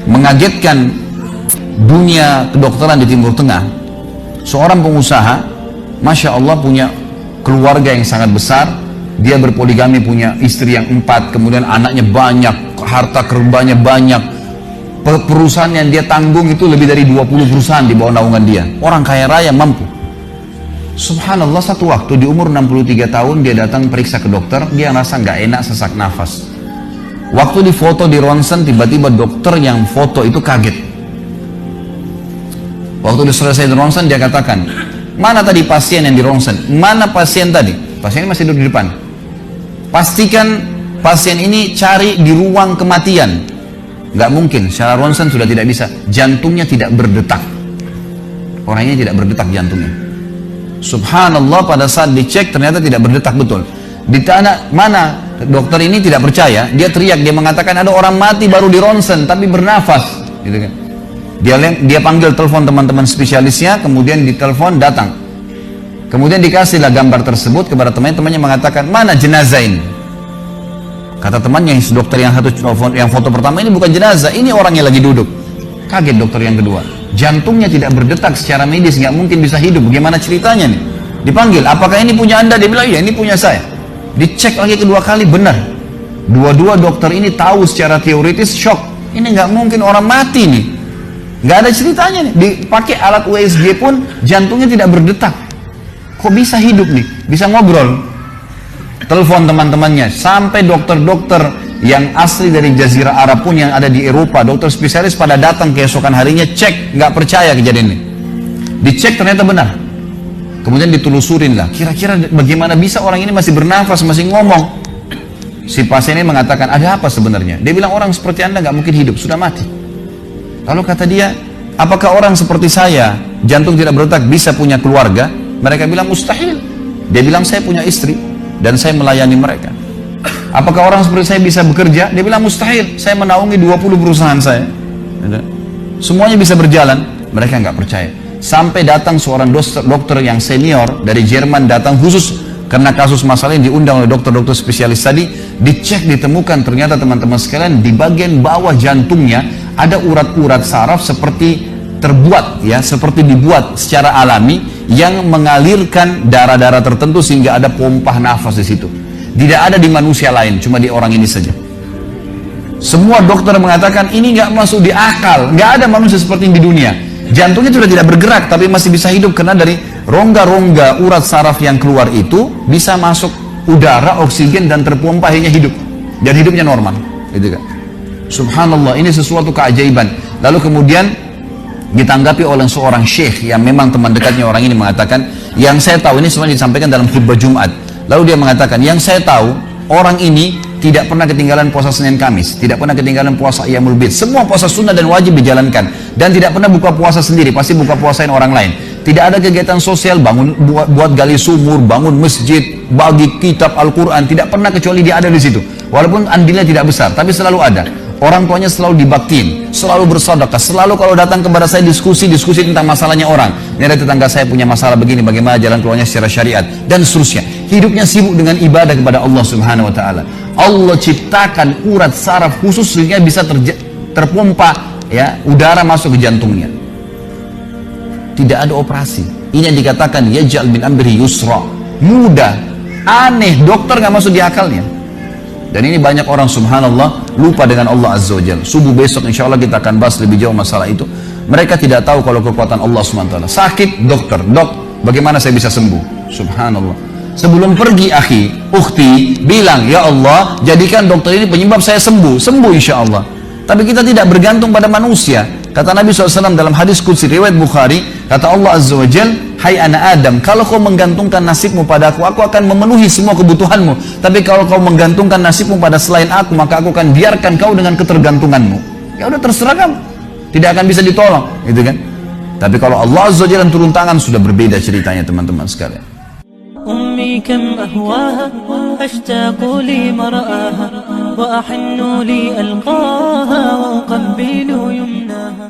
mengagetkan dunia kedokteran di Timur Tengah. Seorang pengusaha, Masya Allah, punya keluarga yang sangat besar. Dia berpoligami, punya istri yang 4, kemudian anaknya banyak, harta kerbanya banyak. Perusahaan yang dia tanggung itu lebih dari 20 perusahaan di bawah naungan dia. Orang kaya raya, mampu. Subhanallah, satu waktu di umur 63 tahun dia datang periksa ke dokter. Dia rasa nggak enak, sesak nafas. Waktu difoto di ronsen, tiba-tiba dokter yang foto itu kaget. Waktu dia selesai di ronsen, dia katakan, mana tadi pasien yang di ronsen? Mana pasien tadi? Pasien ini masih duduk di depan. Pastikan pasien ini cari di ruang kematian. Nggak mungkin, secara ronsen sudah tidak bisa. Jantungnya tidak berdetak. Orangnya tidak berdetak jantungnya. Subhanallah, pada saat dicek ternyata tidak berdetak betul. Ditanya mana, dokter ini tidak percaya. Dia teriak, dia mengatakan ada orang mati baru di ronsen tapi bernafas, gitu kan. Dia panggil telepon teman-teman spesialisnya, kemudian ditelepon datang. Kemudian dikasihlah gambar tersebut kepada temannya, mengatakan mana jenazah ini. Kata temannya, dokter yang foto pertama, ini bukan jenazah, ini orang yang lagi duduk. Kaget dokter yang kedua. Jantungnya tidak berdetak secara medis, nggak mungkin bisa hidup. Bagaimana ceritanya nih? Dipanggil, apakah ini punya Anda? Dia bilang, iya ini punya saya. Dicek lagi kedua kali, benar. Dua-dua dokter ini tahu secara teoritis, shock. Ini nggak mungkin orang mati nih. Nggak ada ceritanya nih. Dipakai alat USG pun jantungnya tidak berdetak. Kok bisa hidup nih? Bisa ngobrol. Telepon teman-temannya. Sampai dokter-dokter yang asli dari Jazirah Arab pun yang ada di Eropa, dokter spesialis pada datang keesokan harinya, cek, nggak percaya kejadian ini. Dicek ternyata benar. Kemudian ditelusurin lah, kira-kira bagaimana bisa orang ini masih bernafas, masih ngomong. Si pasien ini mengatakan, ada apa sebenarnya? Dia bilang, orang seperti Anda nggak mungkin hidup, sudah mati. Lalu kata dia, apakah orang seperti saya, jantung tidak berdetak, bisa punya keluarga? Mereka bilang, mustahil. Dia bilang, saya punya istri dan saya melayani mereka. Apakah orang seperti saya bisa bekerja? Dia bilang, mustahil. Saya menaungi 20 perusahaan saya. Semuanya bisa berjalan. Mereka nggak percaya. Sampai datang seorang dokter yang senior dari Jerman, datang khusus karena kasus masalah ini, diundang oleh dokter-dokter spesialis tadi. Dicek, ditemukan ternyata teman-teman sekalian, di bagian bawah jantungnya ada urat-urat saraf seperti terbuat, ya, seperti dibuat secara alami yang mengalirkan darah-darah tertentu sehingga ada pompa nafas di situ. Tidak ada di manusia lain, cuma di orang ini saja. Semua dokter mengatakan ini nggak masuk di akal, nggak ada manusia seperti ini di dunia. Jantungnya sudah tidak bergerak, tapi masih bisa hidup karena dari rongga-rongga urat saraf yang keluar itu bisa masuk udara, oksigen dan terpompa, akhirnya hidup dan hidupnya normal. Gitu kan? Subhanallah, ini sesuatu keajaiban. Lalu kemudian ditanggapi oleh seorang syekh yang memang teman dekatnya orang ini, mengatakan, yang saya tahu, ini sebenarnya disampaikan dalam khutbah Jumat. Lalu dia mengatakan, yang saya tahu, orang ini tidak pernah ketinggalan puasa Senin Kamis, tidak pernah ketinggalan puasa Ayyamul Bid. Semua puasa sunnah dan wajib dijalankan, dan tidak pernah buka puasa sendiri, pasti buka puasain orang lain. Tidak ada kegiatan sosial, buat gali sumur, bangun masjid, bagi kitab Al-Quran, tidak pernah kecuali dia ada di situ. Walaupun andilnya tidak besar, tapi selalu ada. Orang tuanya selalu dibaktiin, selalu bersedekah, selalu kalau datang kepada saya diskusi tentang masalahnya orang. Ini ada tetangga saya punya masalah begini, bagaimana jalan keluarnya secara syariat, dan seterusnya. Hidupnya sibuk dengan ibadah kepada Allah Subhanahu Wa Taala. Allah ciptakan urat saraf khusus sehingga bisa terpompa, ya, udara masuk ke jantungnya. Tidak ada operasi. Ini yang dikatakan yaj'al min amri yusra, mudah, aneh, dokter nggak masuk di akalnya. Dan ini banyak orang, subhanallah, lupa dengan Allah Azza wa Jalla. Subuh besok insya Allah kita akan bahas lebih jauh masalah itu. Mereka tidak tahu kalau kekuatan Allah SWT. Sakit, dokter, dok, bagaimana saya bisa sembuh? Subhanallah. Sebelum pergi, akhi, ukhti, bilang, ya Allah, jadikan dokter ini penyebab saya sembuh. Sembuh insya Allah. Tapi kita tidak bergantung pada manusia. Kata Nabi SAW dalam hadis qudsi riwayat Bukhari, kata Allah Azza wa Jalla, hai anak Adam, kalau kau menggantungkan nasibmu pada aku akan memenuhi semua kebutuhanmu. Tapi kalau kau menggantungkan nasibmu pada selain aku, maka aku akan biarkan kau dengan ketergantunganmu. Ya udah, terserah kamu, tidak akan bisa ditolong, gitu kan? Tapi kalau Allah Azza wa Jalla turun tangan, sudah berbeda ceritanya, teman-teman sekalian. أمي كم أهواها أشتاق لمرآها وأحن لألقاها وأقبل يمناها.